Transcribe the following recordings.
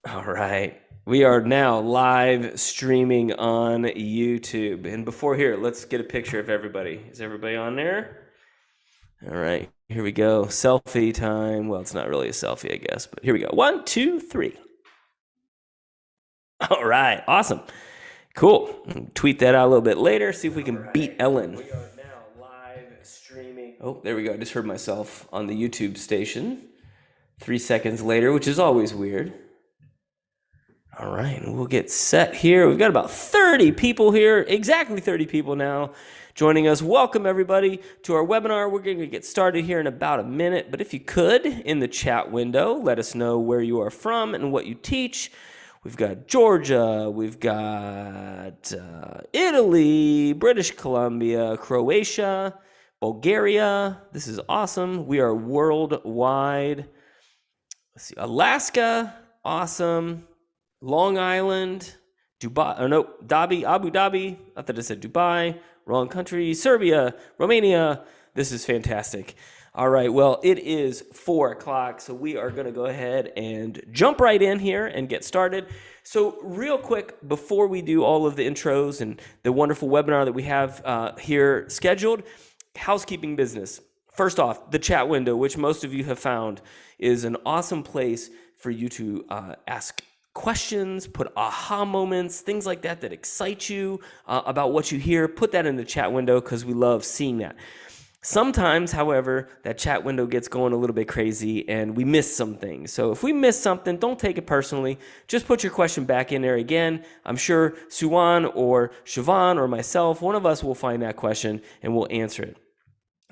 All right. We are now live streaming on YouTube. And before here, let's get a picture of everybody. Is everybody on there? All right. Here we go. Selfie time. Well, it's not really a selfie, I guess, but here we go. 1, 2, 3. All right. Awesome. Cool. Tweet that out a little bit later. See if we can beat Ellen. We are now live streaming. Oh, there we go. I just heard myself on the YouTube station 3 seconds later, which is always weird. All right, and we'll get set here. We've got about 30 people here, exactly 30 people now joining us. Welcome, everybody, to our webinar. We're going to get started here in about a minute, but if you could, in the chat window, let us know where you are from and what you teach. We've got Georgia, we've got Italy, British Columbia, Croatia, Bulgaria. This is awesome. We are worldwide. Let's see, Alaska, awesome. Long Island, Dubai, oh no, Abu Dhabi, I thought it said Dubai, wrong country, Serbia, Romania. This is fantastic. All right, well, it is 4 o'clock, so we are going to go ahead and jump right in here and get started. So real quick, before we do all of the intros and the wonderful webinar that we have here scheduled, housekeeping business. First off, the chat window, which most of you have found, is an awesome place for you to ask questions, put aha moments, things like that that excite you about what you hear. Put that in the chat window because we love seeing that. Sometimes, however, that chat window gets going a little bit crazy and we miss some things. So if we miss something, don't take it personally. Just put your question back in there again. I'm sure Suwan or Siobhan or myself, one of us will find that question and we'll answer it.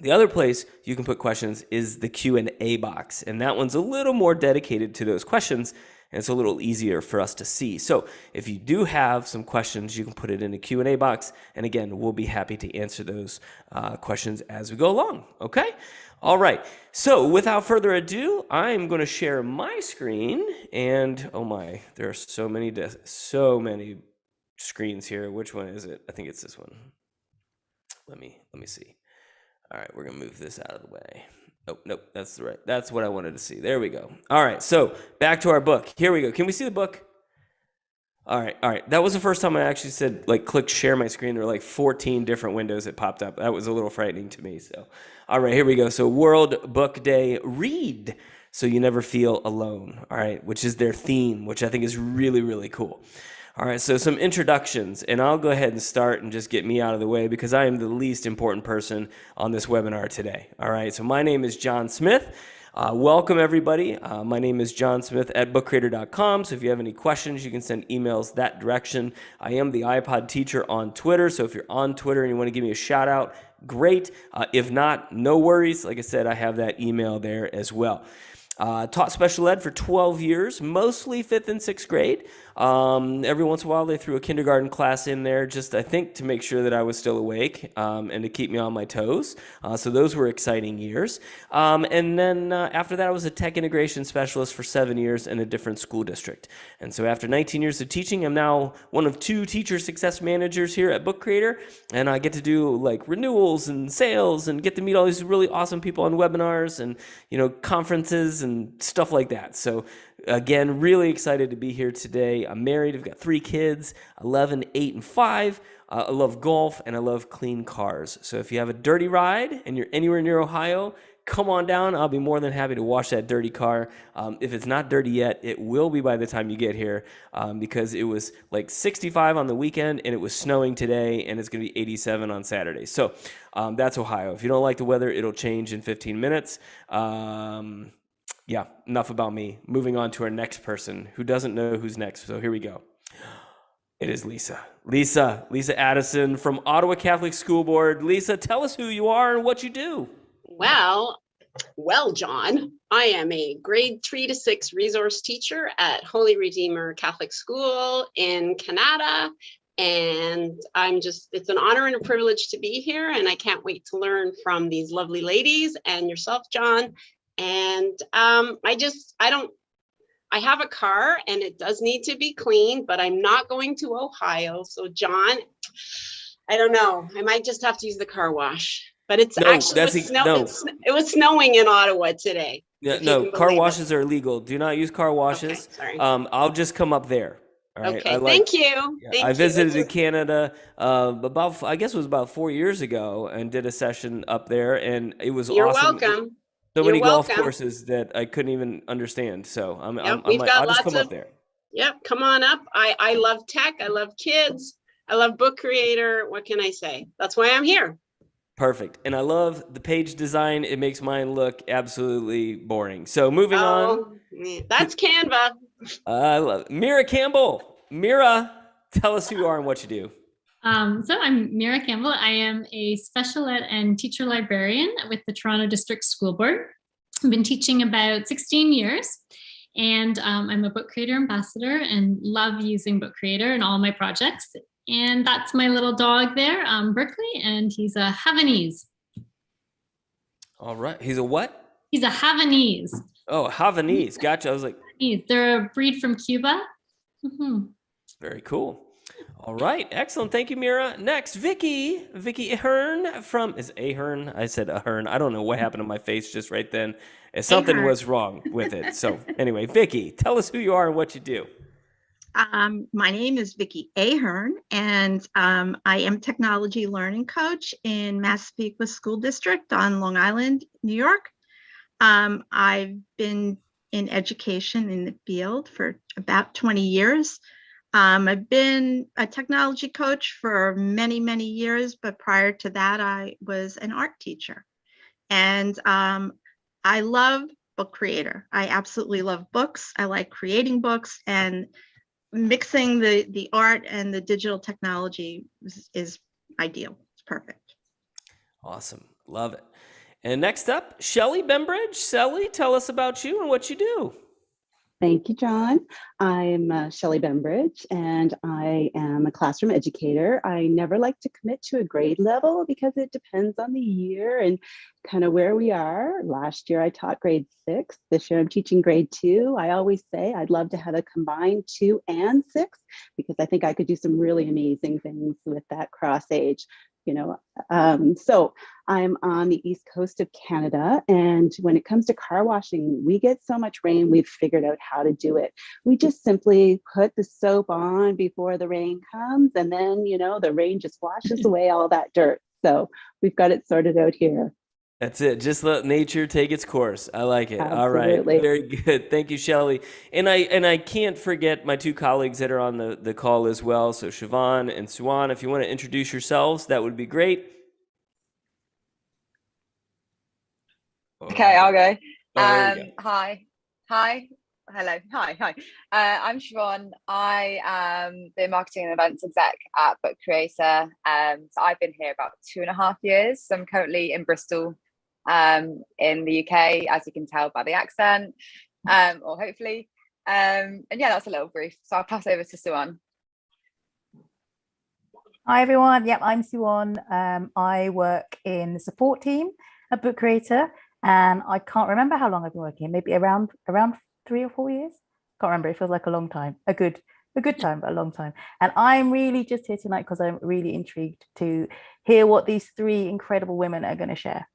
The other place you can put questions is the Q&A box, and that one's a little more dedicated to those questions, and it's a little easier for us to see. So if you do have some questions, you can put it in the Q&A box, and again, we'll be happy to answer those questions as we go along, okay? All right, so without further ado, I'm going to share my screen, and oh my, there are so many screens here. Which one is it? I think it's this one. Let me see. All right, we're going to move this out of the way. Oh, nope, that's right. That's what I wanted to see. There we go. All right, so back to our book. Here we go. Can we see the book? All right. That was the first time I actually said, click share my screen. There were 14 different windows that popped up. That was a little frightening to me. So, all right, here we go. So World Book Day, read so you never feel alone, all right, which is their theme, which I think is really, really cool. All right, so some introductions, and I'll go ahead and start and just get me out of the way because I am the least important person on this webinar today. All right, so my name is Jon Smith. Welcome, everybody. My name is Jon Smith at bookcreator.com, so if you have any questions, you can send emails that direction. I am the iPod teacher on Twitter, so if you're on Twitter and you want to give me a shout out, great. If not, no worries. Like I said, I have that email there as well. Taught special ed for 12 years, mostly 5th and 6th grade. Every once in a while, they threw a kindergarten class in there, just I think to make sure that I was still awake and to keep me on my toes. So those were exciting years. And then after that, I was a tech integration specialist for 7 years in a different school district. And so after 19 years of teaching, I'm now one of 2 teacher success managers here at Book Creator, and I get to do renewals and sales and get to meet all these really awesome people on webinars and conferences and stuff like that. So again, really excited to be here today. I'm married. I've got 3 kids, 11, 8, and 5. I love golf, and I love clean cars. So if you have a dirty ride and you're anywhere near Ohio, come on down. I'll be more than happy to wash that dirty car. If it's not dirty yet, it will be by the time you get here because it was 65 on the weekend, and it was snowing today, and it's going to be 87 on Saturday. So that's Ohio. If you don't like the weather, it'll change in 15 minutes. Yeah, enough about me. Moving on to our next person who doesn't know who's next. So here we go. It is Lisa. Lisa Addison from Ottawa Catholic School Board. Lisa, tell us who you are and what you do. Well, John, I am a grade 3 to 6 resource teacher at Holy Redeemer Catholic School in Canada. And it's an honor and a privilege to be here. And I can't wait to learn from these lovely ladies and yourself, John. And I have a car and it does need to be cleaned, but I'm not going to Ohio. So John, I don't know. I might just have to use the car wash. But it was snowing in Ottawa today. Yeah, if you no, can car believe it. washes are illegal. Do not use car Okay, washes. sorry. I'll just come up there. All right. Okay, thank you. Yeah, I Thank you. It's visited in just, Canada I guess it was about 4 years ago, and did a session up there, and it was you're awesome. welcome. So You're many golf welcome. courses that I couldn't even understand. So Yep, I'm we've like, got I'll just lots come up of, there. yep, come on up. I love tech. I love kids. I love book creator. What can I say? That's why I'm here. Perfect. And I love the page design. It makes mine look absolutely boring. So moving on. Oh, that's Canva. I love it. Mira Campbell. Mira, tell us who you are and what you do. So I'm Mira Campbell. I am a special ed and teacher librarian with the Toronto District School Board. I've been teaching about 16 years, and I'm a book creator ambassador and love using book creator in all my projects. And that's my little dog there, Berkeley, and he's a Havanese. All right. He's a what? He's a Havanese. Oh, Havanese. Gotcha. I was like, They're a breed from Cuba. Mm-hmm. very cool. All right. Excellent. Thank you, Mira. Next, Vickie. Vickie Ahearn from, is Ahearn? I said Ahearn. I don't know what happened to my face just right then. Something Ahearn. was wrong with it. So anyway, Vickie, tell us who you are and what you do. My name is Vickie Ahearn, and I am technology learning coach in Massapequa School District on Long Island, New York. I've been in education in the field for about 20 years. I've been a technology coach for many, many years, but prior to that, I was an art teacher. And I love book creator. I absolutely love books. I like creating books, and mixing the art and the digital technology is ideal. It's perfect. Awesome. Love it. And next up, Shelly Bembridge. Shelly, tell us about you and what you do. Thank you, John. I'm Shelly Bembridge, and I am a classroom educator. I never like to commit to a grade level because it depends on the year and kind of where we are. Last year, I taught grade 6. This year, I'm teaching grade 2. I always say I'd love to have a combined 2 and 6 because I think I could do some really amazing things with that cross age. So I'm on the east coast of Canada, and when it comes to car washing, we get so much rain, we've figured out how to do it. We just simply put the soap on before the rain comes, and then the rain just washes away all that dirt. So we've got it sorted out here. That's it. Just let nature take its course. I like it. Absolutely. All right. Very good. Thank you, Shelly. And I can't forget my two colleagues that are on the call as well. So Siobhan and Suwan, if you want to introduce yourselves, that would be great. Okay, I'll go. There we go. Hi. Hello. Hi. I'm Siobhan. I am the marketing and events exec at Book Creator. So I've been here about 2.5 years. So I'm currently in Bristol, in the UK, as you can tell by the accent, or hopefully. And yeah, that's a little brief. So I'll pass over to Suwan. Hi everyone. Yep, I'm Suwan. I work in the support team at Book Creator, and I can't remember how long I've been working. Maybe around 3 or 4 years. Can't remember. It feels like a long time. A good time, but a long time. And I'm really just here tonight because I'm really intrigued to hear what these 3 incredible women are going to share.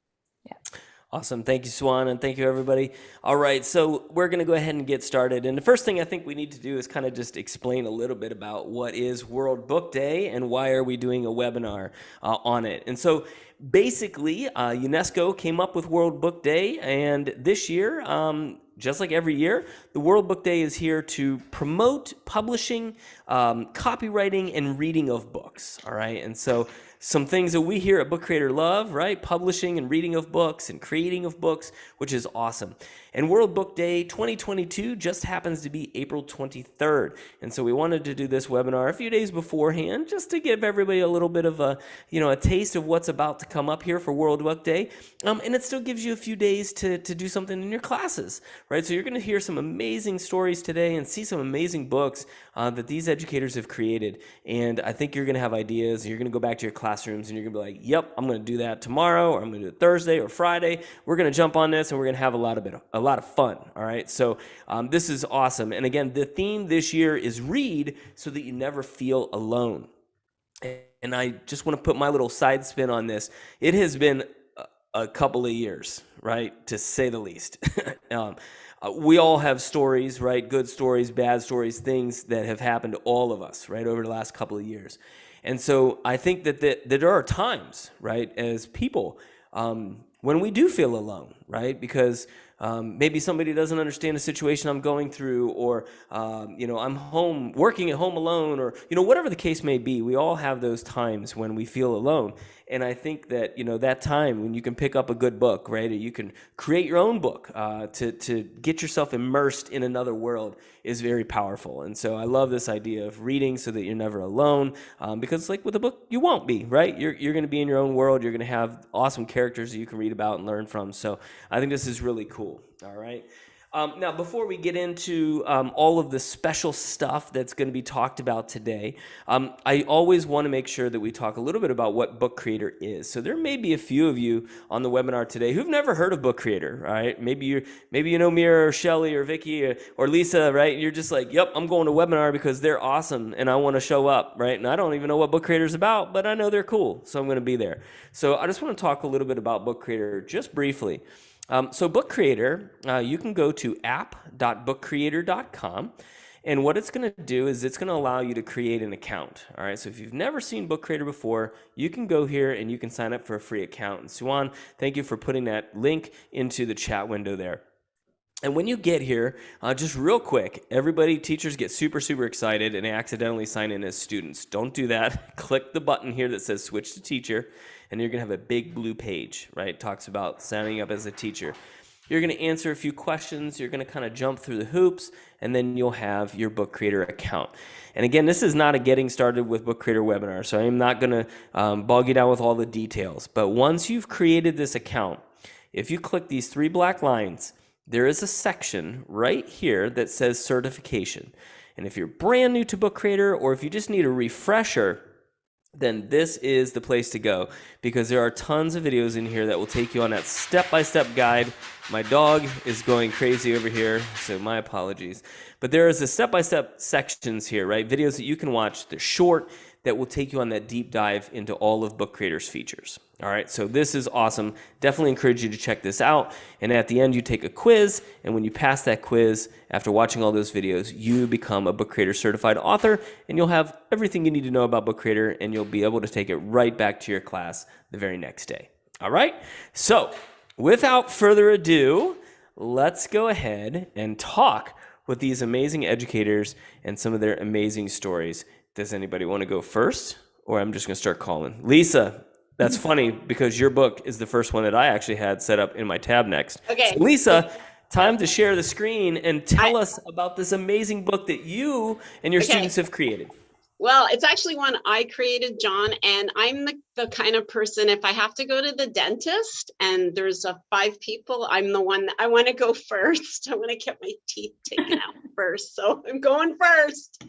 Yeah. Awesome. Thank you, Swan, and thank you, everybody. All right, so we're going to go ahead and get started. And the first thing I think we need to do is kind of just explain a little bit about what is World Book Day and why are we doing a webinar on it. And so basically, UNESCO came up with World Book Day, and this year, just like every year, the World Book Day is here to promote publishing, copywriting, and reading of books. All right, and so some things that we here at Book Creator love, right? Publishing and reading of books and creating of books, which is awesome. And World Book Day 2022 just happens to be April 23rd. And so we wanted to do this webinar a few days beforehand just to give everybody a little bit of a taste of what's about to come up here for World Book Day. And it still gives you a few days to do something in your classes, right? So you're going to hear some amazing stories today and see some amazing books that these educators have created. And I think you're going to have ideas. And you're going to go back to your classrooms and you're going to be like, yep, I'm going to do that tomorrow, or I'm going to do it Thursday or Friday. We're going to jump on this and we're going to have a lot of fun. All right. So this is awesome. And again, the theme this year is read so that you never feel alone. And I just want to put my little side spin on this. It has been a couple of years, right? To say the least. We all have stories, right? Good stories, bad stories, things that have happened to all of us, right? Over the last couple of years. And so I think that there are times, right, as people, when we do feel alone, right? Because maybe somebody doesn't understand the situation I'm going through, or, I'm home, working at home alone, or, whatever the case may be. We all have those times when we feel alone. And I think that, that time when you can pick up a good book, right, or you can create your own book to get yourself immersed in another world is very powerful. And so I love this idea of reading so that you're never alone, because like with a book, you won't be, right? You're going to be in your own world. You're going to have awesome characters that you can read about and learn from. So I think this is really cool. All right. Now, before we get into all of the special stuff that's going to be talked about today, I always want to make sure that we talk a little bit about what Book Creator is. So there may be a few of you on the webinar today who've never heard of Book Creator, right? Maybe you know Mira or Shelly or Vickie or Lisa, right? You're just like, yep, I'm going to webinar because they're awesome and I want to show up, right? And I don't even know what Book Creator is about, but I know they're cool, so I'm going to be there. So I just want to talk a little bit about Book Creator just briefly. So Book Creator, you can go to app.bookcreator.com, and what it's going to do is it's going to allow you to create an account. All right, so if you've never seen Book Creator before, you can go here and you can sign up for a free account. And Suwan, thank you for putting that link into the chat window there. And when you get here, just real quick, teachers get super, super excited and accidentally sign in as students. Don't do that. Click the button here that says switch to teacher, and you're going to have a big blue page, right? It talks about signing up as a teacher. You're going to answer a few questions. You're going to kind of jump through the hoops, and then you'll have your Book Creator account. And again, this is not a getting started with Book Creator webinar, so I'm not going to bog you down with all the details. But once you've created this account, if you click these 3 black lines, there is a section right here that says certification. And if you're brand new to Book Creator, or if you just need a refresher, then this is the place to go, because there are tons of videos in here that will take you on that step-by-step guide. My dog is going crazy over here, so my apologies. But there is a step-by-step sections here, right? Videos that you can watch. They're short, that will take you on that deep dive into all of Book Creator's features. All right, so this is awesome. Definitely encourage you to check this out. And at the end, you take a quiz, and when you pass that quiz, after watching all those videos, you become a Book Creator certified author, and you'll have everything you need to know about Book Creator, and you'll be able to take it right back to your class the very next day. All right, so without further ado, let's go ahead and talk with these amazing educators and some of their amazing stories. Does anybody want to go first, or I'm just going to start calling? Lisa, that's funny because your book is the first one that I actually had set up in my tab next. Okay. So Lisa, time to share the screen and tell us about this amazing book that you and your students have created. Well, it's actually one I created, John, and I'm the kind of person, if I have to go to the dentist and there's 5 people, I'm the one that I want to go first. I want to get my teeth taken out first. So I'm going first.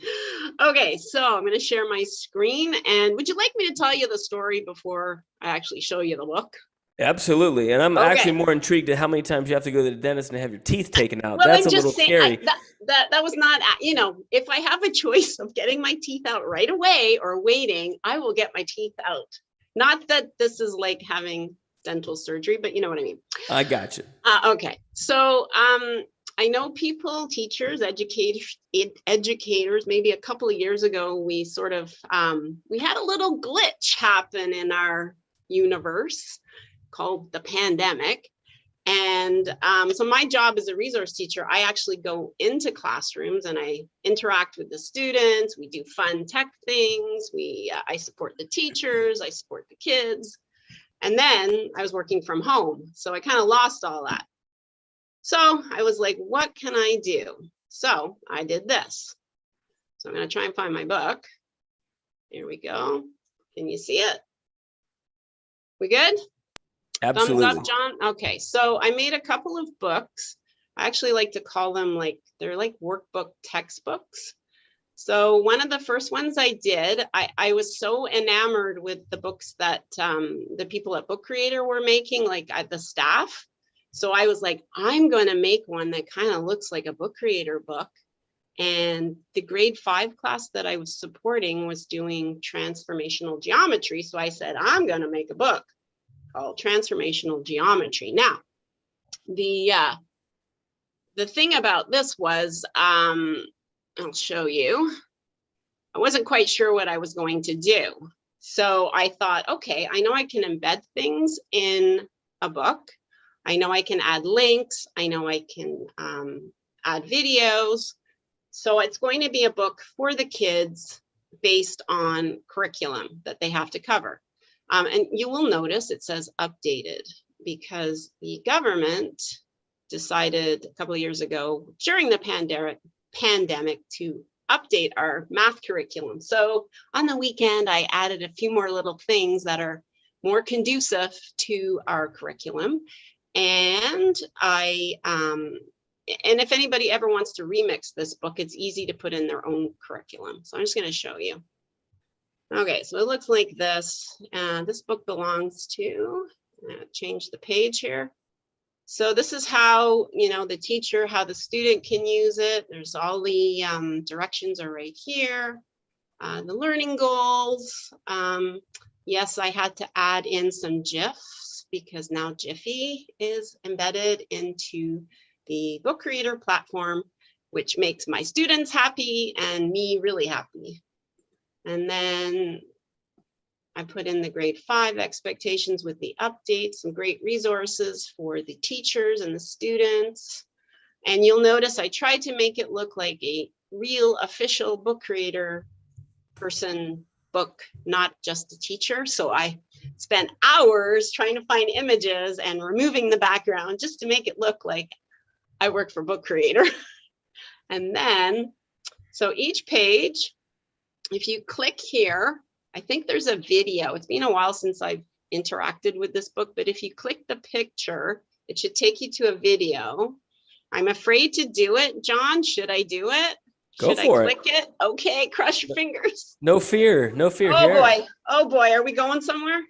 Okay, so I'm going to share my screen. And would you like me to tell you the story before I actually show you the book? Absolutely. And I'm actually more intrigued at how many times you have to go to the dentist and have your teeth taken out. Well, That's a little scary. That was not, if I have a choice of getting my teeth out right away or waiting, I will get my teeth out. Not that this is like having dental surgery, but you know what I mean. I got you. Okay. So I know people, teachers, educators, maybe a couple of years ago, we sort of, we had a little glitch happen in our universe called the pandemic. And so my job as a resource teacher, I actually go into classrooms and I interact with the students. We do fun tech things. I support the teachers. I support the kids. And then I was working from home. So I kind of lost all that. So I was like, what can I do? So I did this. So I'm going to try and find my book. Here we go. Can you see it? We good? Absolutely. Thumbs up, John. Okay, so I made a couple of books. I actually like to call them they're like workbook textbooks. So one of the first ones I did, I was so enamored with the books that the people at Book Creator were making, like the staff. So I was like, I'm going to make one that kind of looks like a Book Creator book. And the grade 5 class that I was supporting was doing transformational geometry. So I said, I'm going to make a book. called Transformational Geometry. Now, the thing about this was, I'll show you. I wasn't quite sure what I was going to do. So I thought, okay, I know I can embed things in a book. I know I can add links. I know I can add videos. So it's going to be a book for the kids based on curriculum that they have to cover. And you will notice it says updated because the government decided a couple of years ago during the pandemic to update our math curriculum. So on the weekend, I added a few more little things that are more conducive to our curriculum. And and if anybody ever wants to remix this book, it's easy to put in their own curriculum. So I'm just going to show you. Okay, so it looks like this. This book belongs to, change the page here. So this is how, the teacher, how the student can use it. There's all the directions are right here. The learning goals. Yes, I had to add in some GIFs because now Jiffy is embedded into the book creator platform, which makes my students happy and me really happy. And then I put in the grade 5 expectations with the updates, some great resources for the teachers and the students. And you'll notice I tried to make it look like a real official book creator person book, not just a teacher. So I spent hours trying to find images and removing the background just to make it look like I work for Book Creator. And then, so each page, if you click here, I think there's a video. It's been a while since I've interacted with this book, but if you click the picture, it should take you to a video. I'm afraid to do it. John, should I do it? Go for it. Should I click it? Okay, cross your fingers. No fear, no fear. Oh here. boy, oh boy, are we going somewhere?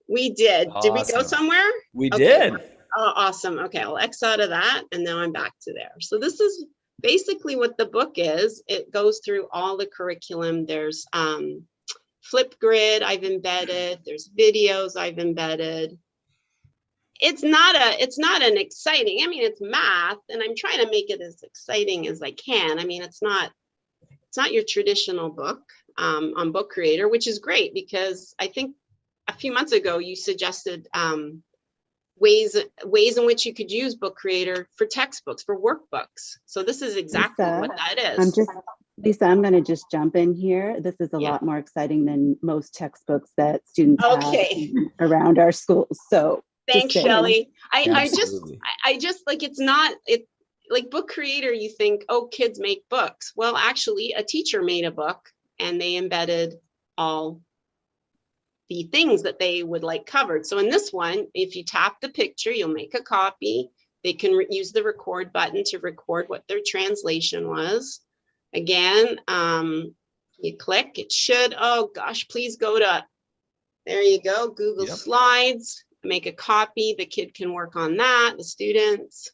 We did. Awesome. Did we go somewhere? We Okay. did. Oh, awesome. Okay, I'll X out of that and now I'm back to there. So this is basically what the book is. It goes through all the curriculum. There's Flipgrid I've embedded. There's videos I've embedded. It's not an exciting, I mean, it's math and I'm trying to make it as exciting as I can. I mean, it's not your traditional book on Book Creator, which is great because I think a few months ago you suggested ways in which you could use Book Creator for textbooks, for workbooks. So this is exactly what that is. Lisa, I'm going to just jump in here. This is a lot more exciting than most textbooks that students have around our schools. So thanks, Shelly. I just like, it's not, like Book Creator, you think, oh, kids make books. Well, actually a teacher made a book and they embedded all the things that they would like covered. So in this one, if you tap the picture, you'll make a copy. They can use the record button to record what their translation was. Again, you click, it should, oh gosh, please go to, there you go, Google Slides, make a copy. The kid can work on that, the students.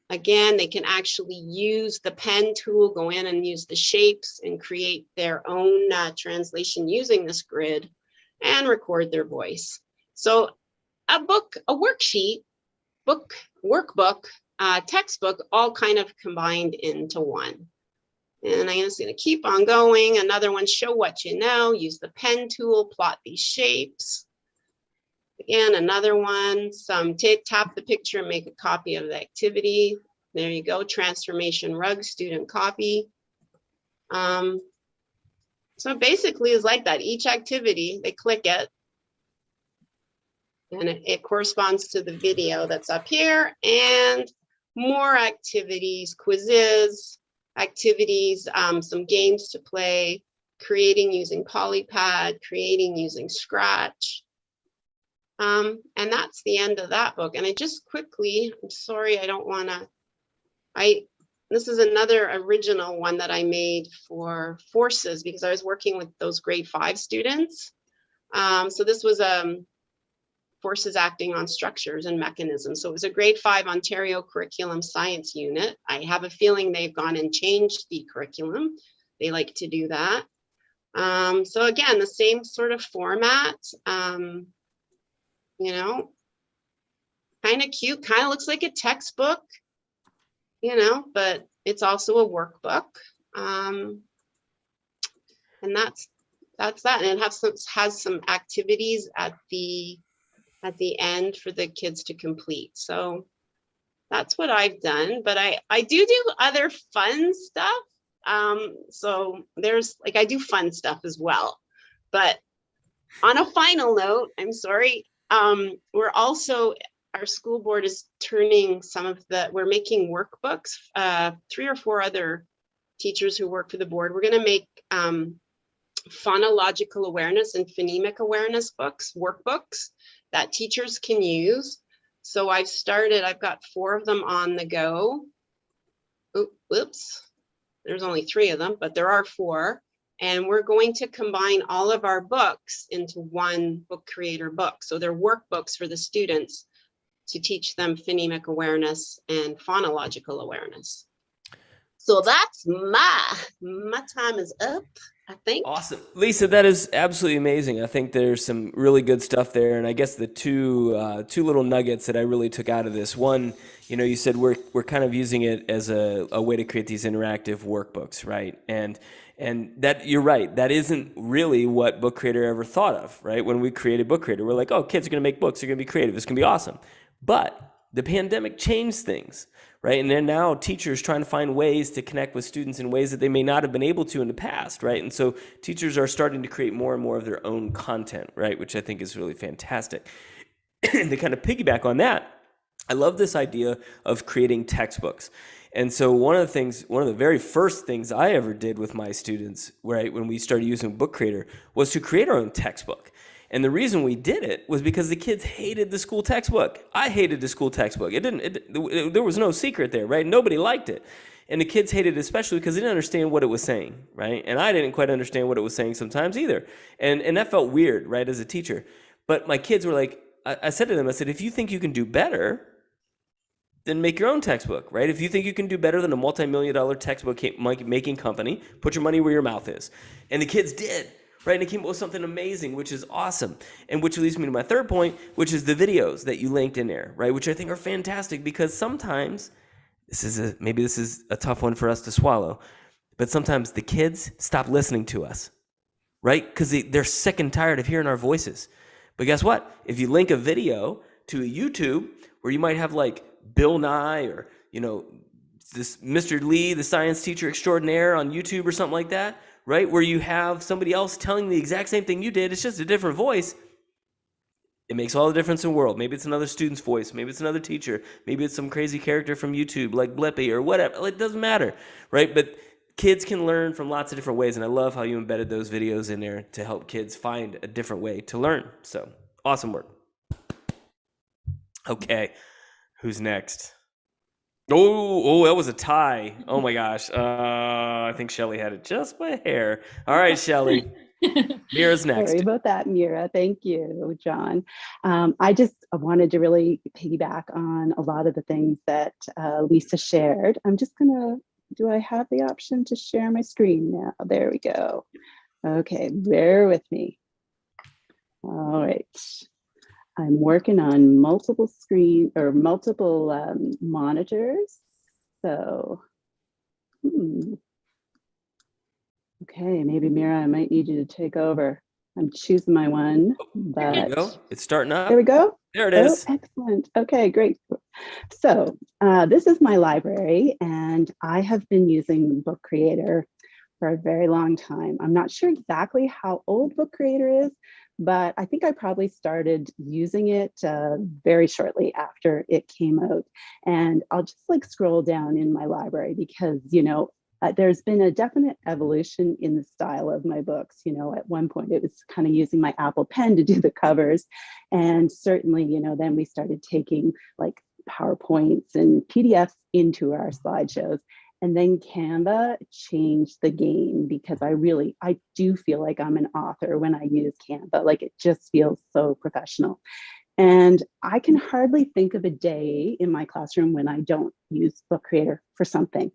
Again, they can actually use the pen tool, go in and use the shapes and create their own translation using this grid and record their voice. So a book, a worksheet, book, workbook, textbook, all kind of combined into one. And I'm just going to keep on going. Another one, show what you know, use the pen tool, plot these shapes. Again, another one, tap the picture and make a copy of the activity. There you go, transformation rug, student copy. So basically it's like that. Each activity, they click it and it corresponds to the video that's up here, and more activities, quizzes, activities, some games to play, creating using Polypad, creating using Scratch. And that's the end of that book. And I just quickly, I'm sorry, I don't want to, this is another original one that I made for Forces because I was working with those grade 5 students. So this was Forces Acting on Structures and Mechanisms. So it was a grade 5 Ontario Curriculum Science Unit. I have a feeling they've gone and changed the curriculum. They like to do that. So again, the same sort of format, you know, kind of cute, kind of looks like a textbook, you know, but it's also a workbook. And that's that. And it has some activities at the end for the kids to complete. So that's what I've done, but I do other fun stuff. So there's like, I do fun stuff as well, but on a final note, I'm sorry. We're also, our school board is turning we're making workbooks, 3 or 4 other teachers who work for the board. We're going to make phonological awareness and phonemic awareness workbooks that teachers can use. So I've got 4 of them on the go. Oops, there's only 3 of them, but there are 4. And we're going to combine all of our books into one book creator book. So they're workbooks for the students to teach them phonemic awareness and phonological awareness. So that's my time is up, I think. Awesome. Lisa, that is absolutely amazing. I think there's some really good stuff there. And I guess the two little nuggets that I really took out of this, one, you know, you said we're kind of using it as a way to create these interactive workbooks, right? And that, you're right, that isn't really what Book Creator ever thought of, right? When we created Book Creator, we're like, oh, kids are going to make books, they're going to be creative, it's going to be awesome. But the pandemic changed things, right? And then now teachers trying to find ways to connect with students in ways that they may not have been able to in the past, right? And so teachers are starting to create more and more of their own content, right? Which I think is really fantastic. To kind of piggyback on that, I love this idea of creating textbooks. And so one of the very first things I ever did with my students, right, when we started using Book Creator, was to create our own textbook. And the reason we did it was because the kids hated the school textbook. I hated the school textbook. There was no secret there, right? Nobody liked it. And the kids hated it especially because they didn't understand what it was saying, right? And I didn't quite understand what it was saying sometimes either. And that felt weird, right, as a teacher. But my kids were like, I said to them, I said, if you think you can do better, then make your own textbook, right? If you think you can do better than a multi-million-dollar textbook making company, put your money where your mouth is. And the kids did. Right, and it came up with something amazing, which is awesome. And which leads me to my third point, which is the videos that you linked in there, right? Which I think are fantastic because sometimes, maybe this is a tough one for us to swallow, but sometimes the kids stop listening to us, right? Because they're sick and tired of hearing our voices. But guess what? If you link a video to a YouTube where you might have like Bill Nye or, you know, this Mr. Lee, the science teacher extraordinaire on YouTube or something like that, right, where you have somebody else telling the exact same thing you did, it's just a different voice, it makes all the difference in the world. Maybe it's another student's voice, maybe it's another teacher, maybe it's some crazy character from YouTube like Blippi or whatever, it doesn't matter, right? But kids can learn from lots of different ways, and I love how you embedded those videos in there to help kids find a different way to learn. So, awesome work. Okay, who's next? Oh, that was a tie. Oh my gosh. I think Shelly had it just by hair. All right, Shelly. Mira's next. Sorry about that, Mira. Thank you, John. I just wanted to really piggyback on a lot of the things that Lisa shared. I'm just do I have the option to share my screen now? There we go. Okay, bear with me. All right. I'm working on multiple monitors. So, okay, maybe Mira, I might need you to take over. I'm choosing my one, but there you go. It's starting up. There we go. There it is. Oh, excellent. Okay, great. So this is my library, and I have been using Book Creator for a very long time. I'm not sure exactly how old Book Creator is, but I think I probably started using it very shortly after it came out. And I'll just like scroll down in my library because, you know, there's been a definite evolution in the style of my books. You know, at one point it was kind of using my Apple Pen to do the covers. And certainly, you know, then we started taking like PowerPoints and PDFs into our slideshows. And then Canva changed the game because I do feel like I'm an author when I use Canva. Like it just feels so professional. And I can hardly think of a day in my classroom when I don't use Book Creator for something,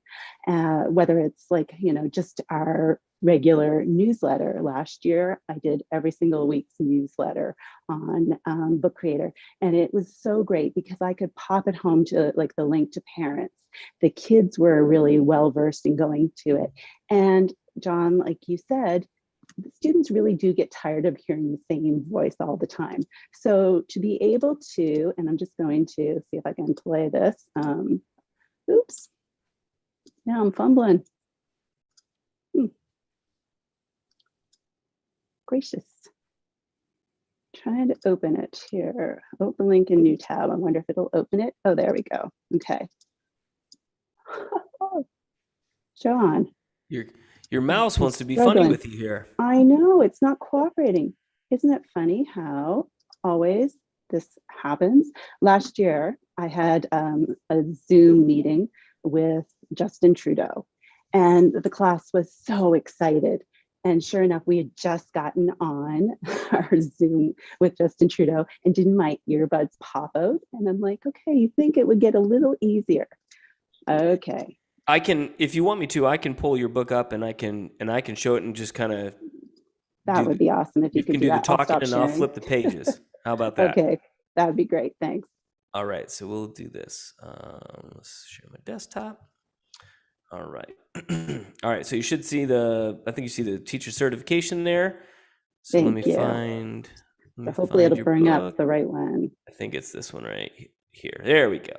whether it's like, you know, just our regular newsletter. Last year, I did every single week's newsletter on Book Creator. And it was so great because I could pop it home to like the link to parents. The kids were really well versed in going to it. And Jon, like you said, the students really do get tired of hearing the same voice all the time. So to be able to, and I'm just going to see if I can play this. Oops, now I'm fumbling. Gracious. Trying to open it here. Open link in new tab. I wonder if it'll open it. Oh, there we go. Okay. Jon. Your mouse wants to be struggling. funny with you here. I know, it's not cooperating. Isn't it funny how always this happens? Last year, I had a Zoom meeting with Justin Trudeau, and the class was so excited. And sure enough, we had just gotten on our Zoom with Justin Trudeau, and didn't my earbuds pop out? And I'm like, okay, you think it would get a little easier. Okay. I can, if you want me to, I can pull your book up and I can show it and just kind of. That would be awesome if you could can do do the that. talking and I'll flip the pages. How about that? Okay, that would be great. Thanks. All right, so we'll do this. Let's share my desktop. All right. All right, so you should see I think you see the teacher certification there. So let me find. So hopefully it'll bring up the right one. I think it's this one right here. There we go.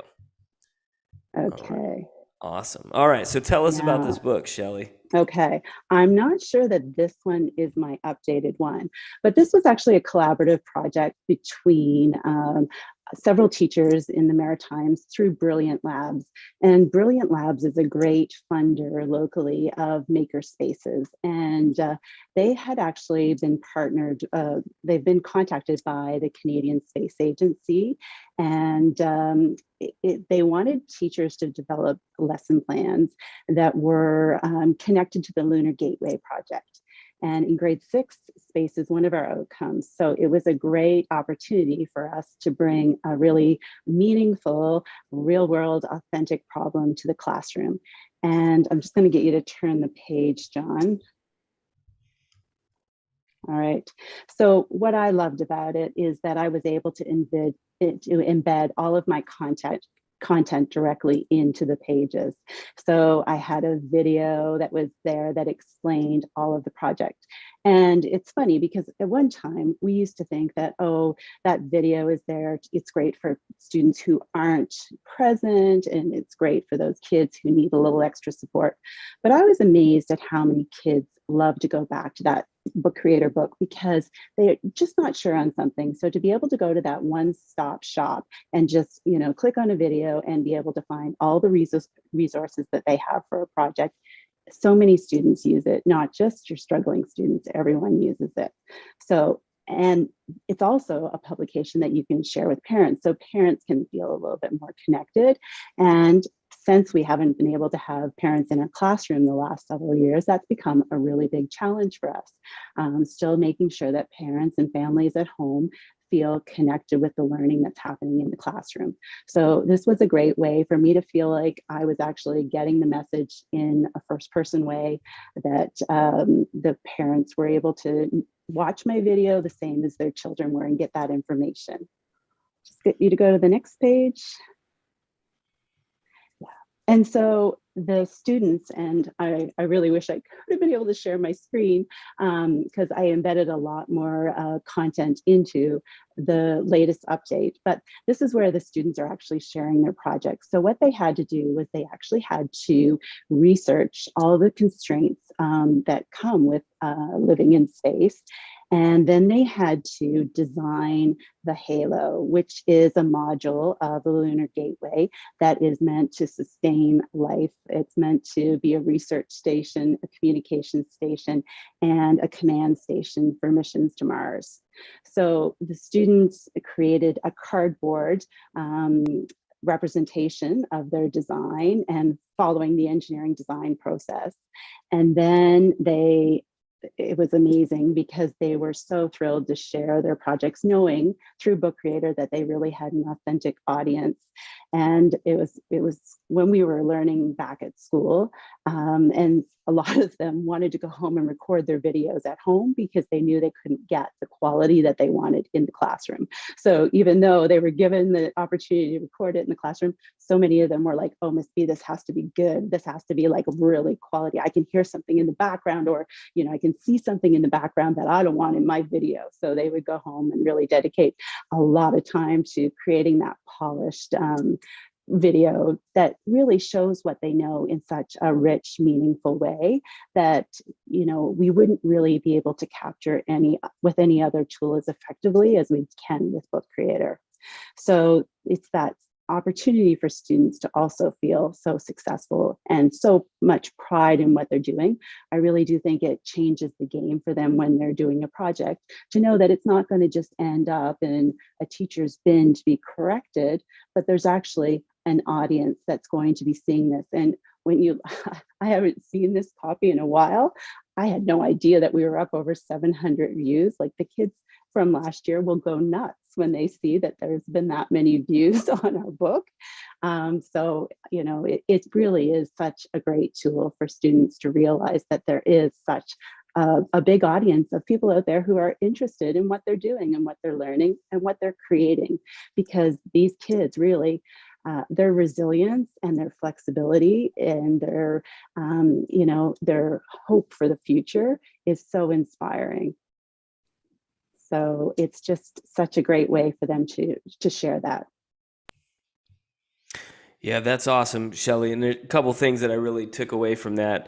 Okay. Right. Awesome. All right, so tell us about this book, Shelly. Okay, I'm not sure that this one is my updated one, but this was actually a collaborative project between several teachers in the Maritimes through Brilliant Labs. And Brilliant Labs is a great funder locally of maker spaces. And they had actually been partnered, they've been contacted by the Canadian Space Agency. And they wanted teachers to develop lesson plans that were connected to the Lunar Gateway project. And in grade 6, space is one of our outcomes. So it was a great opportunity for us to bring a really meaningful, real world, authentic problem to the classroom. And I'm just going to get you to turn the page, Jon. All right. So what I loved about it is that I was able to embed all of my content directly into the pages. So I had a video that was there that explained all of the project. And it's funny because at one time we used to think that, oh, that video is there, it's great for students who aren't present, and it's great for those kids who need a little extra support. But I was amazed at how many kids love to go back to that book creator book because they're just not sure on something. So to be able to go to that one-stop shop and just, click on a video and be able to find all the resources that they have for a project. So many students use it, not just your struggling students, everyone uses it. So, and it's also a publication that you can share with parents, so parents can feel a little bit more connected. And since we haven't been able to have parents in our classroom the last several years, that's become a really big challenge for us. Still making sure that parents and families at home feel connected with the learning that's happening in the classroom. So this was a great way for me to feel like I was actually getting the message in a first-person way, that the parents were able to watch my video the same as their children were and get that information. Just get you to go to the next page. And so the students, and I really wish I could have been able to share my screen because I embedded a lot more content into the latest update, but this is where the students are actually sharing their projects. So what they had to do was they actually had to research all the constraints that come with living in space. And then they had to design the Halo, which is a module of the Lunar Gateway that is meant to sustain life. It's meant to be a research station, a communication station, and a command station for missions to Mars. So the students created a cardboard representation of their design and following the engineering design process. And then it was amazing because they were so thrilled to share their projects, knowing through Book Creator that they really had an authentic audience. And it was when we were learning back at school, and a lot of them wanted to go home and record their videos at home because they knew they couldn't get the quality that they wanted in the classroom. So even though they were given the opportunity to record it in the classroom, so many of them were like, oh, Miss B, this has to be good. This has to be like really quality. I can hear something in the background, or, you know, I can see something in the background that I don't want in my video. So they would go home and really dedicate a lot of time to creating that polished video that really shows what they know in such a rich, meaningful way that, you know, we wouldn't really be able to capture with any other tool as effectively as we can with Book Creator. So it's that opportunity for students to also feel so successful and so much pride in what they're doing. I really do think it changes the game for them when they're doing a project, to know that it's not going to just end up in a teacher's bin to be corrected, but there's actually an audience that's going to be seeing this. And when I haven't seen this copy in a while. I had no idea that we were up over 700 views. Like, the kids from last year will go nuts when they see that there's been that many views on our book. So, you know, it really is such a great tool for students to realize that there is such a big audience of people out there who are interested in what they're doing and what they're learning and what they're creating, because these kids really, their resilience and their flexibility and their, you know, their hope for the future is so inspiring. So it's just such a great way for them to share that. Yeah, that's awesome, Shelly. And there are a couple things that I really took away from that.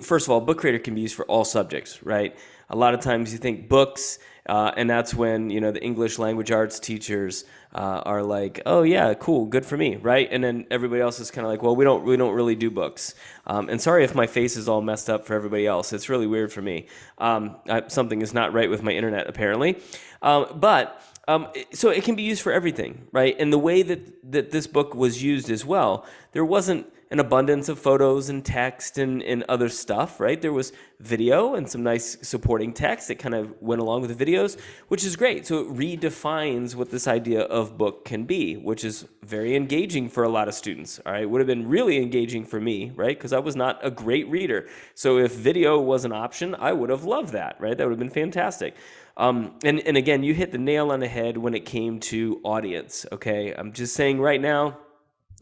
First of all, Book Creator can be used for all subjects, right? A lot of times you think books, and that's when, you know, the English language arts teachers are like, oh yeah, cool, good for me, right? And then everybody else is kind of like, well, we don't really do books. And sorry if my face is all messed up for everybody else. It's really weird for me. Something is not right with my internet, apparently. So it can be used for everything, right? And the way that this book was used as well, there wasn't an abundance of photos and text and other stuff, right? There was video and some nice supporting text that kind of went along with the videos, which is great. So it redefines what this idea of book can be, which is very engaging for a lot of students, all right? It would have been really engaging for me, right? Because I was not a great reader. So if video was an option, I would have loved that, right? That would have been fantastic. And again, you hit the nail on the head when it came to audience, okay? I'm just saying right now,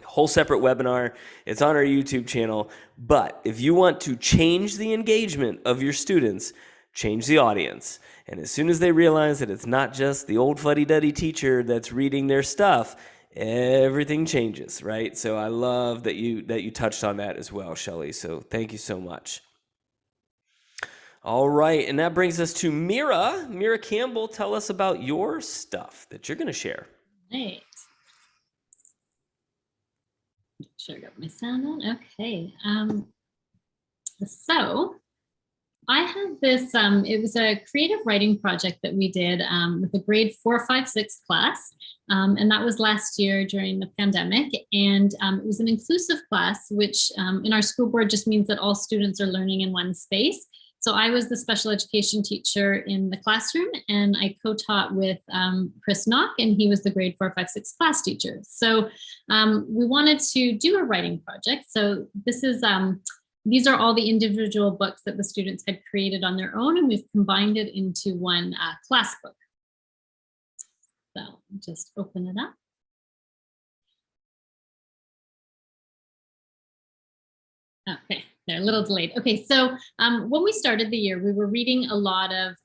whole separate webinar. It's on our YouTube channel. But if you want to change the engagement of your students, change the audience. And as soon as they realize that it's not just the old fuddy-duddy teacher that's reading their stuff, everything changes, right? So I love that you touched on that as well, Shelly. So thank you so much. All right, and that brings us to Mira. Mira Campbell, tell us about your stuff that you're going to share. Right. Sure, got my sound on. Okay. So I had this, it was a creative writing project that we did with a grade 4, 5, 6 class. And that was last year during the pandemic. And it was an inclusive class, which in our school board just means that all students are learning in one space. So I was the special education teacher in the classroom, and I co-taught with Chris Knock, and he was the grade 4, 5, 6 class teacher. So we wanted to do a writing project. So this is, these are all the individual books that the students had created on their own, and we've combined it into one class book. So just open it up. Okay, they're a little delayed. Okay, so when we started the year, we were reading a lot of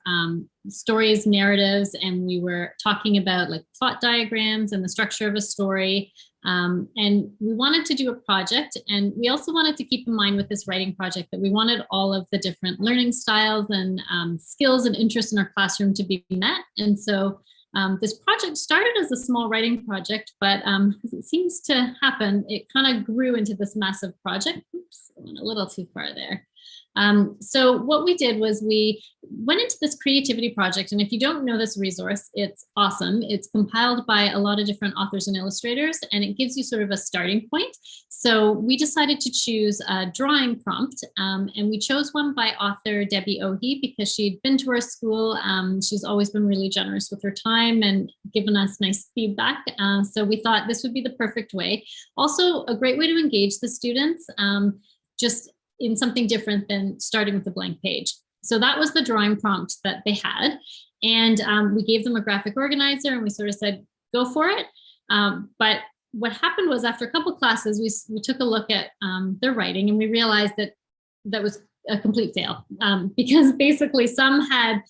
stories, narratives, and we were talking about like plot diagrams and the structure of a story. And we wanted to do a project, and we also wanted to keep in mind with this writing project that we wanted all of the different learning styles and skills and interests in our classroom to be met. And so this project started as a small writing project, but as it seems to happen, it kind of grew into this massive project. Oops, oops, I went a little too far there. So what we did was we went into this creativity project, and if you don't know this resource, it's awesome. It's compiled by a lot of different authors and illustrators, and it gives you sort of a starting point. So we decided to choose a drawing prompt, and we chose one by author Debbie Ohi because she'd been to our school. She's always been really generous with her time and given us nice feedback. So we thought this would be the perfect way. Also, a great way to engage the students, just in something different than starting with a blank page. So that was the drawing prompt that they had. And we gave them a graphic organizer and we sort of said, go for it. But what happened was after a couple classes, we took a look at their writing and we realized that that was a complete fail because basically some had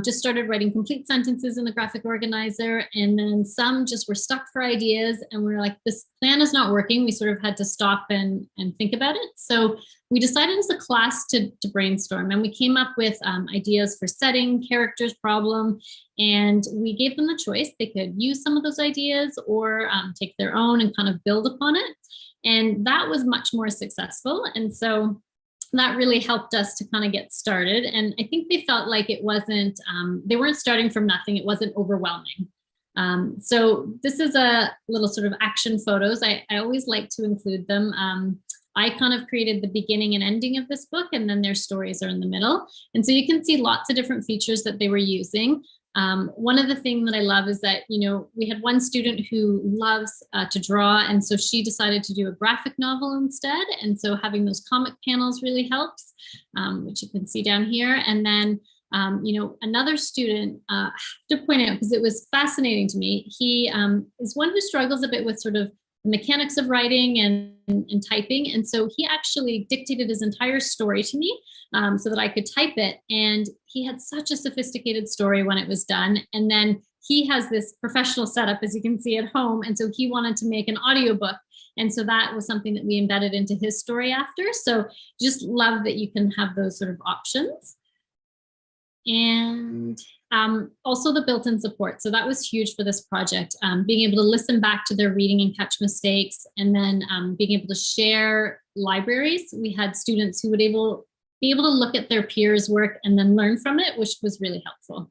just started writing complete sentences in the graphic organizer, and then some just were stuck for ideas, and we were like, this plan is not working. We sort of had to stop and think about it. So we decided as a class to brainstorm, and we came up with ideas for setting, characters, problem, and we gave them the choice. They could use some of those ideas or take their own and kind of build upon it. And that was much more successful. And so that really helped us to kind of get started. And I think they felt like it wasn't, they weren't starting from nothing. It wasn't overwhelming. So this is a little sort of action photos. I always like to include them. I kind of created the beginning and ending of this book, and then their stories are in the middle. And so you can see lots of different features that they were using. One of the things that I love is that, you know, we had one student who loves to draw, and so she decided to do a graphic novel instead. And so having those comic panels really helps, which you can see down here. And then, you know, another student, I have to point out, because it was fascinating to me, he is one who struggles a bit with sort of the mechanics of writing and typing. And so he actually dictated his entire story to me so that I could type it. And he had such a sophisticated story when it was done. And then he has this professional setup, as you can see at home. And so he wanted to make an audiobook. And so that was something that we embedded into his story after. So just love that you can have those sort of options. And also the built-in support. So that was huge for this project, being able to listen back to their reading and catch mistakes, and then being able to share libraries. We had students who would be able to look at their peers' work and then learn from it, which was really helpful.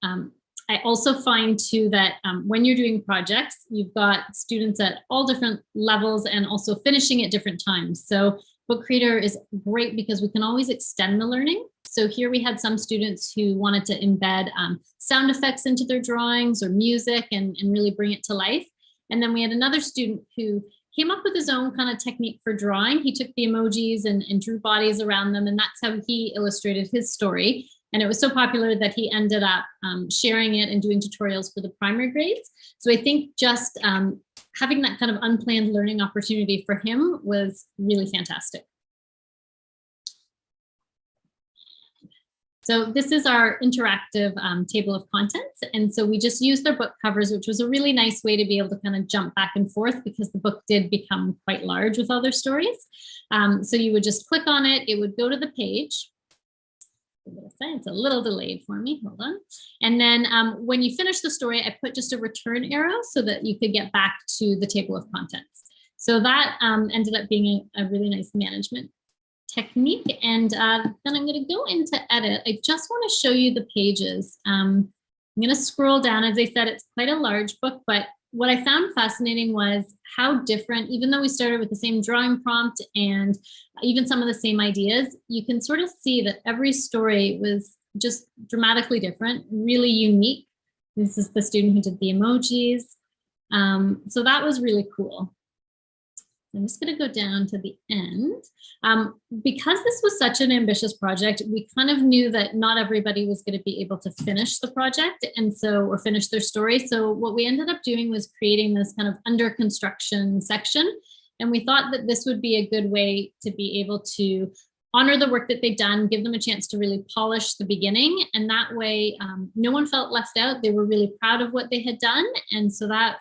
I also find too that when you're doing projects, you've got students at all different levels and also finishing at different times. So Book Creator is great because we can always extend the learning. So here we had some students who wanted to embed sound effects into their drawings or music and really bring it to life. And then we had another student who came up with his own kind of technique for drawing. He took the emojis and drew bodies around them, and that's how he illustrated his story. And it was so popular that he ended up sharing it and doing tutorials for the primary grades. So I think just having that kind of unplanned learning opportunity for him was really fantastic. So this is our interactive table of contents. And so we just used their book covers, which was a really nice way to be able to kind of jump back and forth because the book did become quite large with all their stories. So you would just click on it, it would go to the page. It's a little delayed for me, hold on. And then when you finish the story, I put just a return arrow so that you could get back to the table of contents. So that ended up being a really nice management technique. And then I'm going to go into edit. I just want to show you the pages. I'm going to scroll down. As I said, it's quite a large book, but what I found fascinating was how different, even though we started with the same drawing prompt and even some of the same ideas, you can sort of see that every story was just dramatically different, really unique. This is the student who did the emojis. So that was really cool. I'm just going to go down to the end. Because this was such an ambitious project, we kind of knew that not everybody was going to be able to finish the project or finish their story. So what we ended up doing was creating this kind of under construction section. And we thought that this would be a good way to be able to honor the work that they've done, give them a chance to really polish the beginning. And that way, no one felt left out. They were really proud of what they had done. And so that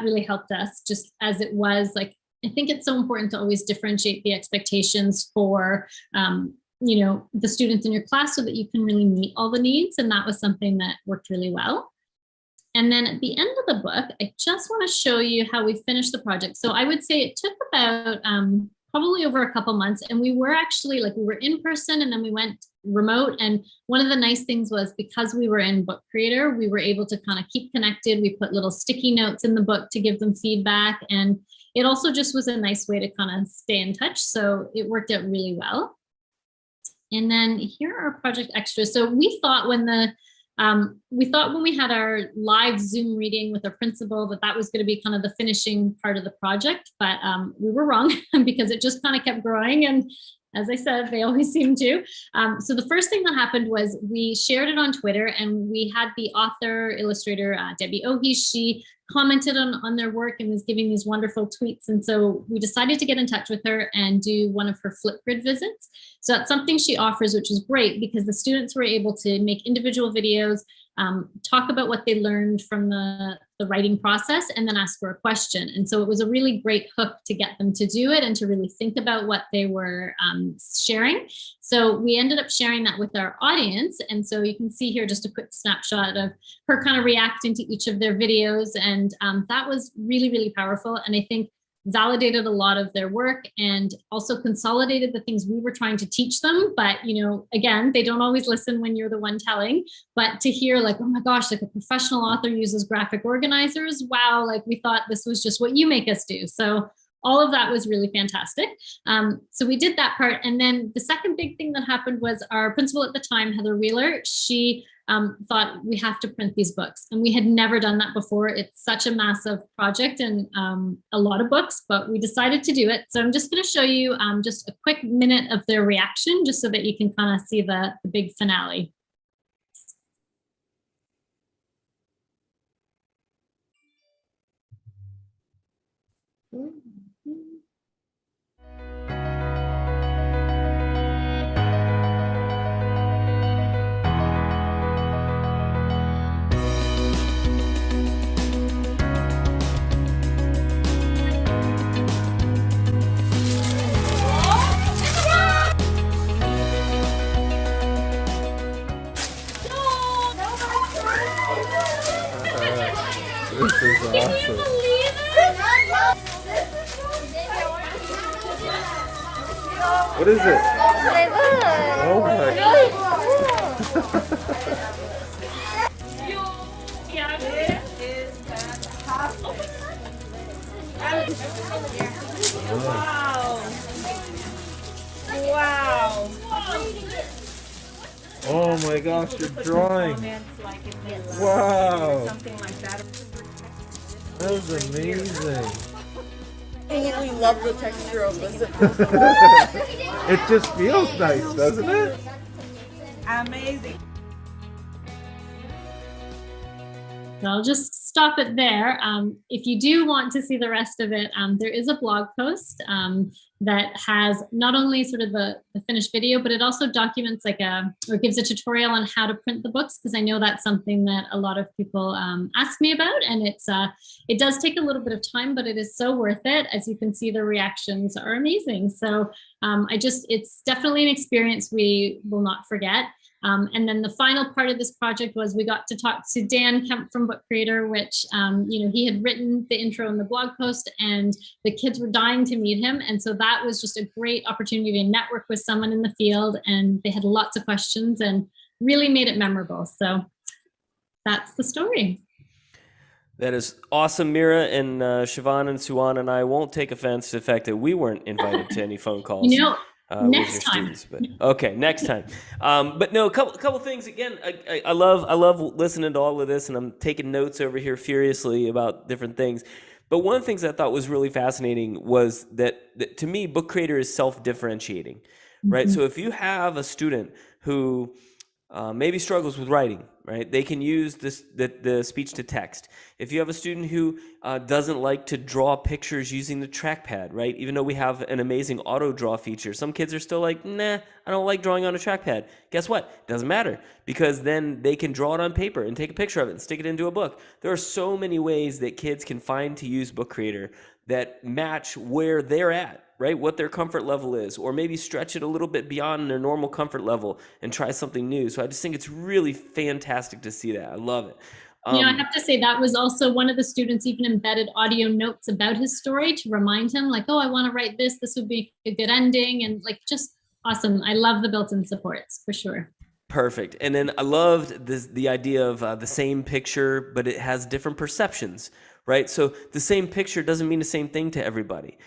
really helped us, just as it was like, I think it's so important to always differentiate the expectations for, you know, the students in your class so that you can really meet all the needs. And that was something that worked really well. And then at the end of the book, I just want to show you how we finished the project. So I would say it took about probably over a couple months. And we were actually we were in person and then we went remote. And one of the nice things was because we were in Book Creator, we were able to kind of keep connected. We put little sticky notes in the book to give them feedback. And it also just was a nice way to kind of stay in touch. So it worked out really well. And then here are project extras. So we thought when we had our live Zoom reading with our principal that was going to be kind of the finishing part of the project, but we were wrong because it just kind of kept growing. And as I said, they always seem to. So the first thing that happened was we shared it on Twitter, and we had the author, illustrator, Debbie Ohi. She commented on their work and was giving these wonderful tweets. And so we decided to get in touch with her and do one of her Flipgrid visits. So that's something she offers, which is great because the students were able to make individual videos, talk about what they learned from the writing process, and then ask for a question. And so it was a really great hook to get them to do it and to really think about what they were sharing. So we ended up sharing that with our audience. And so you can see here just a quick snapshot of her kind of reacting to each of their videos. And that was really, really powerful. And I think validated a lot of their work and also consolidated the things we were trying to teach them. But, again, they don't always listen when you're the one telling, but to hear oh my gosh, a professional author uses graphic organizers. Wow. We thought this was just what you make us do. So all of that was really fantastic. So we did that part. And then the second big thing that happened was our principal at the time, Heather Wheeler, she thought we have to print these books. And we had never done that before. It's such a massive project and a lot of books, but we decided to do it. So I'm just going to show you just a quick minute of their reaction, just so that you can kind of see the big finale. This is awesome. What is it? Oh my God. Wow. Oh my gosh, you're drawing. Wow. That was amazing. And we love the texture of this. It just feels nice, doesn't it? Amazing. So I'll just stop it there. If you do want to see the rest of it, there is a blog post that has not only sort of the finished video, but it also documents or gives a tutorial on how to print the books, because I know that's something that a lot of people ask me about, and it does take a little bit of time, but it is so worth it. As you can see, the reactions are amazing. So it's definitely an experience we will not forget. And then the final part of this project was we got to talk to Dan Kemp from Book Creator, which, he had written the intro in the blog post, and the kids were dying to meet him. And so that was just a great opportunity to network with someone in the field, and they had lots of questions and really made it memorable. So that's the story. That is awesome, Mira, and Siobhan and Suwan and I won't take offense to the fact that we weren't invited to any phone calls. Next time. But okay, next time. But no, a couple things. Again, I love listening to all of this, and I'm taking notes over here furiously about different things. But one of the things I thought was really fascinating was that to me, Book Creator is self-differentiating, right? Mm-hmm. So if you have a student who maybe struggles with writing, right? They can use the speech to text. If you have a student who doesn't like to draw pictures using the trackpad, right? Even though we have an amazing auto draw feature, some kids are still like, nah, I don't like drawing on a trackpad. Guess what? Doesn't matter, because then they can draw it on paper and take a picture of it and stick it into a book. There are so many ways that kids can find to use Book Creator that match where they're at, right? What their comfort level is, or maybe stretch it a little bit beyond their normal comfort level and try something new. So I just think it's really fantastic to see that. I love it. You know, I have to say that was also one of the students even embedded audio notes about his story to remind him like, oh, I want to write this. This would be a good ending. And like, just awesome. I love the built-in supports for sure. Perfect. And then I loved the idea of the same picture, but it has different perceptions, right? So the same picture doesn't mean the same thing to everybody.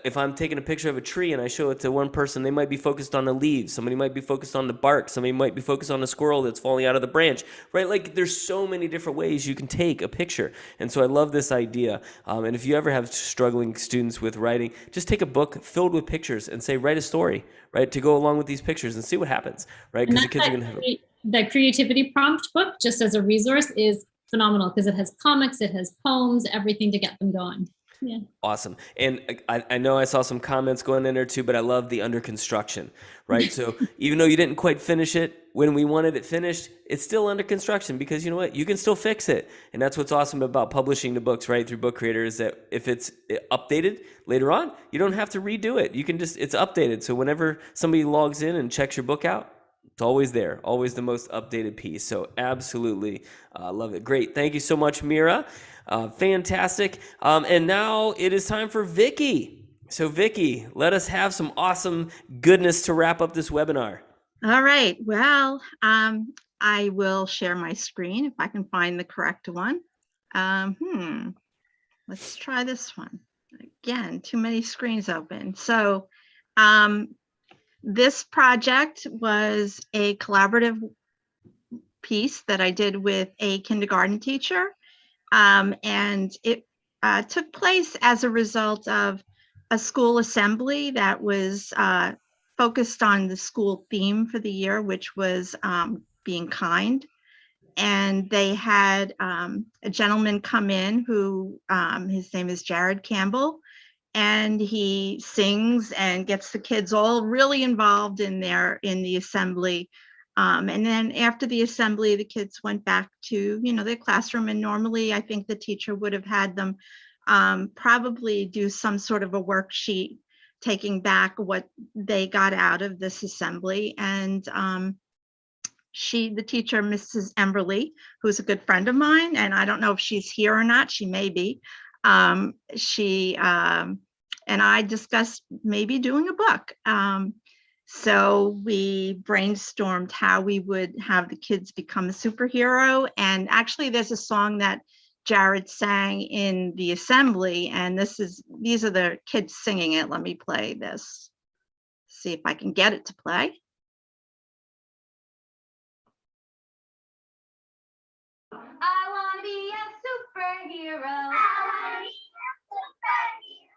If I'm taking a picture of a tree and I show it to one person, they might be focused on the leaves. Somebody might be focused on the bark. Somebody might be focused on a squirrel that's falling out of the branch, right? Like there's so many different ways you can take a picture. And so I love this idea. And if you ever have struggling students with writing, just take a book filled with pictures and say, write a story, right? To go along with these pictures and see what happens, right? Because the kids are going to have the creativity prompt book, just as a resource, is phenomenal because it has comics, it has poems, everything to get them going. Yeah. Awesome. And I know I saw some comments going in there too, but I love the under construction, right? So even though you didn't quite finish it when we wanted it finished, it's still under construction because you know what? You can still fix it. And that's what's awesome about publishing the books, right? Through Book Creator is that if it's updated later on, you don't have to redo it. You can just, it's updated. So whenever somebody logs in and checks your book out, it's always there, always the most updated piece. So absolutely love it. Great. Thank you so much, Mira. Fantastic. And now it is time for Vickie. So Vickie, let us have some awesome goodness to wrap up this webinar. All right. Well, I will share my screen if I can find the correct one. Let's try this one. Again, too many screens open. So this project was a collaborative piece that I did with a kindergarten teacher. And it took place as a result of a school assembly that was focused on the school theme for the year, which was being kind. And they had a gentleman come in who, his name is Jared Campbell, and he sings and gets the kids all really involved in the assembly. And then after the assembly, the kids went back to, their classroom. And normally I think the teacher would have had them probably do some sort of a worksheet, taking back what they got out of this assembly. And the teacher, Mrs. Emberly, who's a good friend of mine, and I don't know if she's here or not, she may be, she and I discussed maybe doing a book. So we brainstormed how we would have the kids become a superhero. And actually there's a song that Jared sang in the assembly, and these are the kids singing it. Let me play this, see if I can get it to play. I want to be a superhero. I want to be a superhero.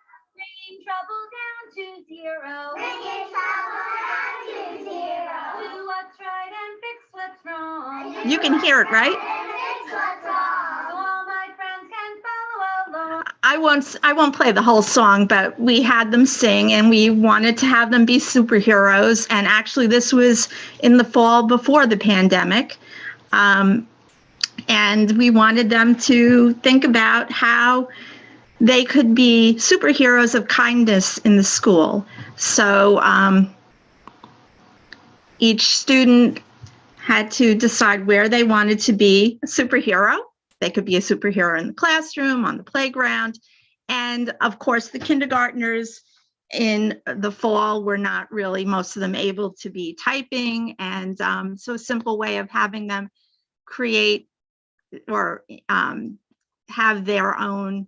Bringing trouble down to zero. Bringing trouble down to zero. Do what's right and fix what's wrong. You can hear it, right? Fix what's wrong. So all my friends can follow along. I won't play the whole song, but we had them sing and we wanted to have them be superheroes. And actually this was in the fall before the pandemic. And we wanted them to think about how they could be superheroes of kindness in the school. So each student had to decide where they wanted to be a superhero. They could be a superhero in the classroom, on the playground. And of course, the kindergartners in the fall were not really, most of them, able to be typing. And so a simple way of having them create or have their own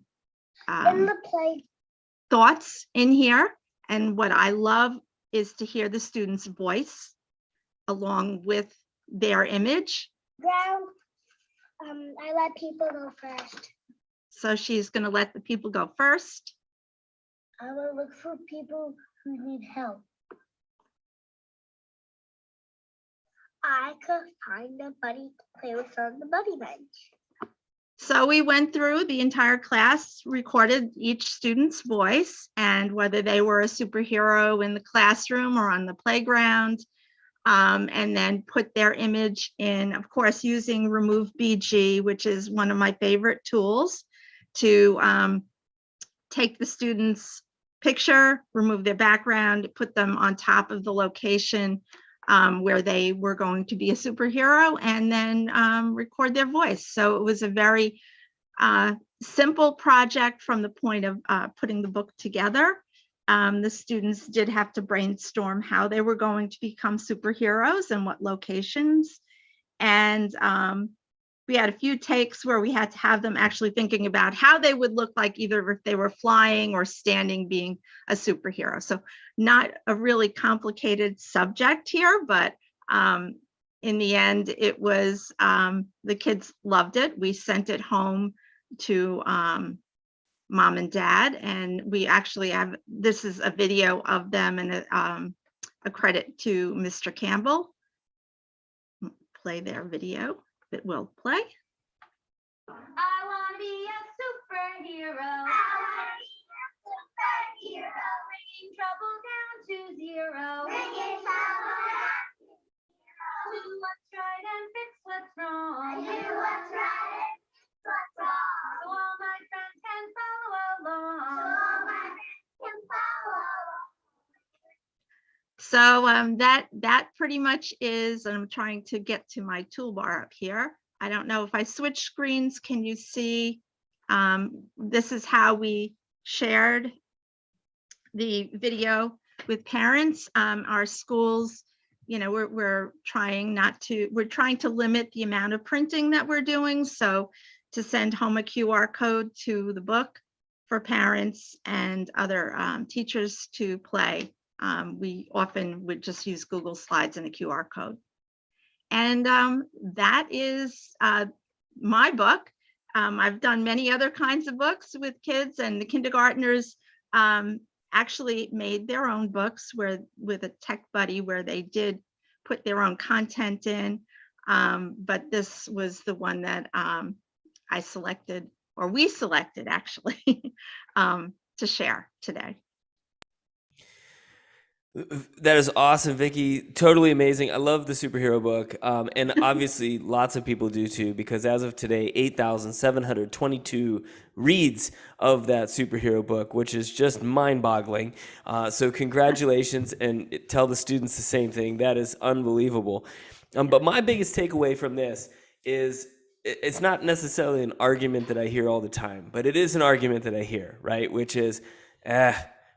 thoughts in here. And what I love is to hear the student's voice along with their image. I let people go first. So she's going to let the people go first. I will look for people who need help. I could find a buddy to play with on the buddy bench. So we went through the entire class, recorded each student's voice and whether they were a superhero in the classroom or on the playground, and then put their image in, of course, using Remove BG, which is one of my favorite tools to take the student's picture, remove their background, put them on top of the location where they were going to be a superhero and then record their voice. So it was a very simple project from the point of putting the book together. The students did have to brainstorm how they were going to become superheroes and what locations. And we had a few takes where we had to have them actually thinking about how they would look like, either if they were flying or standing, being a superhero. So not a really complicated subject here, but in the end, it was, the kids loved it. We sent it home to mom and dad, and we actually have, this is a video of them, and a credit to Mr. Campbell. Play their video. It will play. I want to be a superhero. I want to be a superhero. Bringing trouble down to zero. Bringing trouble down to zero. Do what's right and fix what's wrong. Do what's right and fix what's wrong. So all my friends can follow along. So all my friends can follow along. So that pretty much is, and I'm trying to get to my toolbar up here. I don't know if I switch screens, can you see? This is how we shared the video with parents. Our schools, you know, we're trying to limit the amount of printing that we're doing. So to send home a QR code to the book for parents and other teachers to play. We often would just use Google Slides and a QR code. And that is my book. I've done many other kinds of books with kids, and the kindergartners actually made their own books with a tech buddy, where they did put their own content in. But this was the one that I selected, or we selected actually, to share today. That is awesome, Vickie. Totally amazing. I love the superhero book. And obviously lots of people do too, because as of today, 8,722 reads of that superhero book, which is just mind-boggling. So congratulations, and tell the students the same thing. That is unbelievable. But my biggest takeaway from this is it's not necessarily an argument that I hear all the time, but it is an argument that I hear, right? Which is,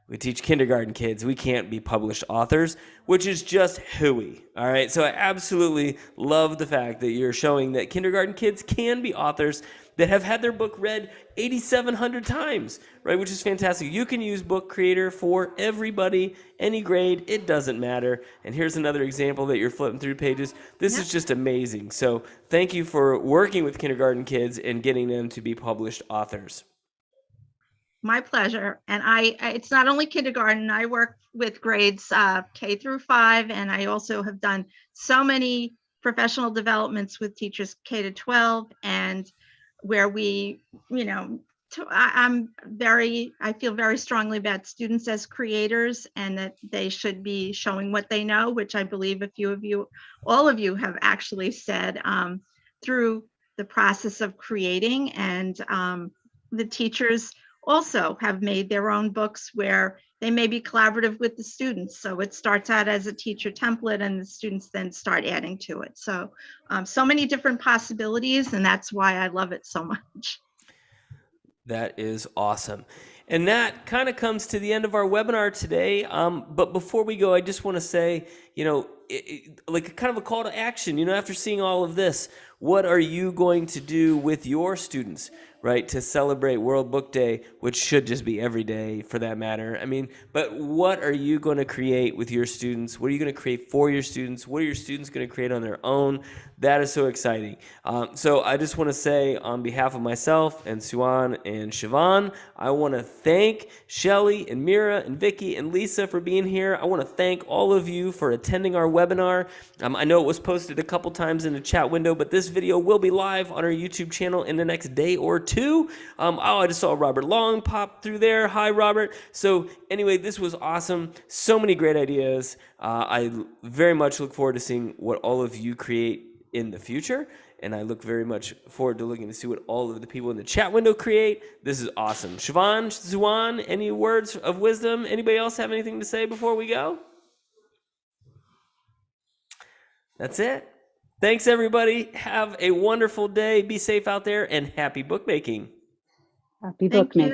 we teach kindergarten kids, we can't be published authors, which is just hooey, all right? So I absolutely love the fact that you're showing that kindergarten kids can be authors that have had their book read 8,700 times, right? Which is fantastic. You can use Book Creator for everybody, any grade, it doesn't matter. And here's another example that you're flipping through pages. This is just amazing. So thank you for working with kindergarten kids and getting them to be published authors. My pleasure. And it's not only kindergarten, I work with grades K through 5, and I also have done so many professional developments with teachers K to 12, and where we, you know, I feel very strongly about students as creators, and that they should be showing what they know, which I believe a few of you, all of you have actually said through the process of creating. And the teachers also have made their own books where they may be collaborative with the students. So it starts out as a teacher template, and the students then start adding to it. So, so many different possibilities, and that's why I love it so much. That is awesome. And that kind of comes to the end of our webinar today. But before we go, I just want to say, you know, like kind of a call to action, you know, after seeing all of this, what are you going to do with your students, right, to celebrate World Book Day, which should just be every day for that matter? I mean, but what are you going to create with your students? What are you going to create for your students? What are your students going to create on their own? That is so exciting. So I just want to say, on behalf of myself and Suan and Siobhan, I want to thank Shelly and Mira and Vickie and Lisa for being here. I want to thank all of you for attending our webinar. I know it was posted a couple times in the chat window, but this video will be live on our YouTube channel in the next day or two. Oh, I just saw Robert Long pop through there. Hi, Robert. So anyway, this was awesome. So many great ideas. I very much look forward to seeing what all of you create in the future, and I look very much forward to looking to see what all of the people in the chat window create. This is awesome. Siobhan, Zuan, any words of wisdom? Anybody else have anything to say before we go? That's it. Thanks, everybody. Have a wonderful day. Be safe out there, and happy bookmaking. Happy Thank you. bookmaking.